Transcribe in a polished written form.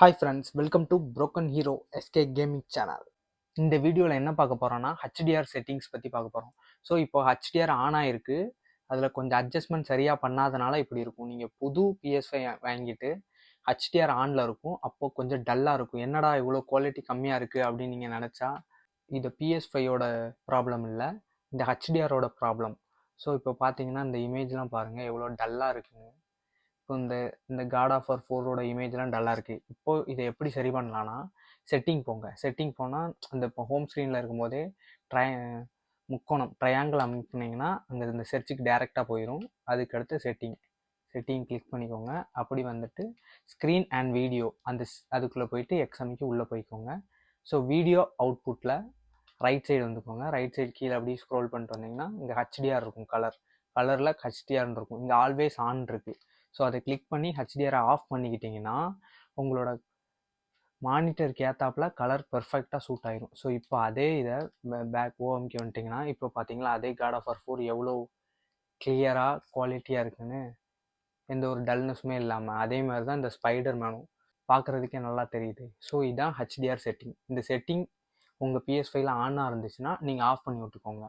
Hi friends, welcome to Broken Hero SK gaming channel. இந்த வீடியோவில் என்ன பார்க்க போகிறோன்னா ஹெச்டிஆர் செட்டிங்ஸ் பற்றி பார்க்க போகிறோம். ஸோ இப்போ ஹெச்டிஆர் ஆன் ஆகிருக்கு. அதில் கொஞ்சம் அட்ஜஸ்ட்மெண்ட் சரியாக பண்ணாதனால இப்படி இருக்கும். நீங்கள் புது PS5 வாங்கிட்டு ஹெச்டிஆர் ஆனில் இருக்கும், அப்போது கொஞ்சம் டல்லாக இருக்கும். என்னடா இவ்வளோ குவாலிட்டி கம்மியாக இருக்குது அப்படின்னு நீங்கள் நினச்சா இது PS5யோட ப்ராப்ளம் இல்லை, இந்த ஹெச்டிஆரோட ப்ராப்ளம். ஸோ இப்போ பார்த்தீங்கன்னா இந்த இமேஜ்லாம் பாருங்கள் எவ்வளோ டல்லாக இருக்குங்க. இப்போ இந்த காட் ஆஃப் வார் 4ஓட இமேஜ்லாம் டல்லாக இருக்குது. இப்போது இதை எப்படி சரி பண்ணலான்னா, செட்டிங் போங்க. செட்டிங் போனால் அந்த இப்போ ஹோம் ஸ்க்ரீனில் இருக்கும்போதே முக்கோணம் ட்ரையாங்கிள் அமைப்பினீங்கன்னா அங்கே இந்த செர்ச்சுக்கு டேரெக்டாக போயிடும். அதுக்கடுத்து செட்டிங் கிளிக் பண்ணிக்கோங்க. அப்படி வந்துட்டு ஸ்க்ரீன் அண்ட் வீடியோ அதுக்குள்ளே போயிட்டு எக்ஸ்எம்க்கு உள்ளே போய்க்கோங்க. ஸோ வீடியோ அவுட்புட்டில் ரைட் சைடு வந்துக்கோங்க. ரைட் சைடு கீழே அப்படியே ஸ்க்ரோல் பண்ணிட்டு வந்தீங்கன்னா இங்கே ஹெச்டிஆர் இருக்கும், கலரில் ஹெச்டிஆர்னு இருக்கும். இங்கே ஆல்வேஸ் ஆன் இருக்குது. ஸோ அதை கிளிக் பண்ணி ஹெச்டிஆரை ஆஃப் பண்ணிக்கிட்டிங்கன்னா உங்களோட மானிட்டருக்கு ஏற்றாப்புல கலர் பர்ஃபெக்டாக சூட் ஆயிரும். ஸோ இப்போ அதே இதை பேக் ஓஎம்கே வந்துட்டிங்கன்னா இப்போ பார்த்தீங்களா அதே காட் ஆஃப் வார் 4 எவ்வளோ கிளியராக குவாலிட்டியாக இருக்குன்னு, எந்த ஒரு டல்னஸுமே இல்லாமல். அதே மாதிரி தான் இந்த ஸ்பைடர் மேனும் பார்க்குறதுக்கே நல்லா தெரியுது. ஸோ இதுதான் ஹெச்டிஆர் செட்டிங். இந்த செட்டிங் உங்கள் PS5ல ஆனாக இருந்துச்சுன்னா நீங்கள் ஆஃப் பண்ணி விட்டுக்கோங்க.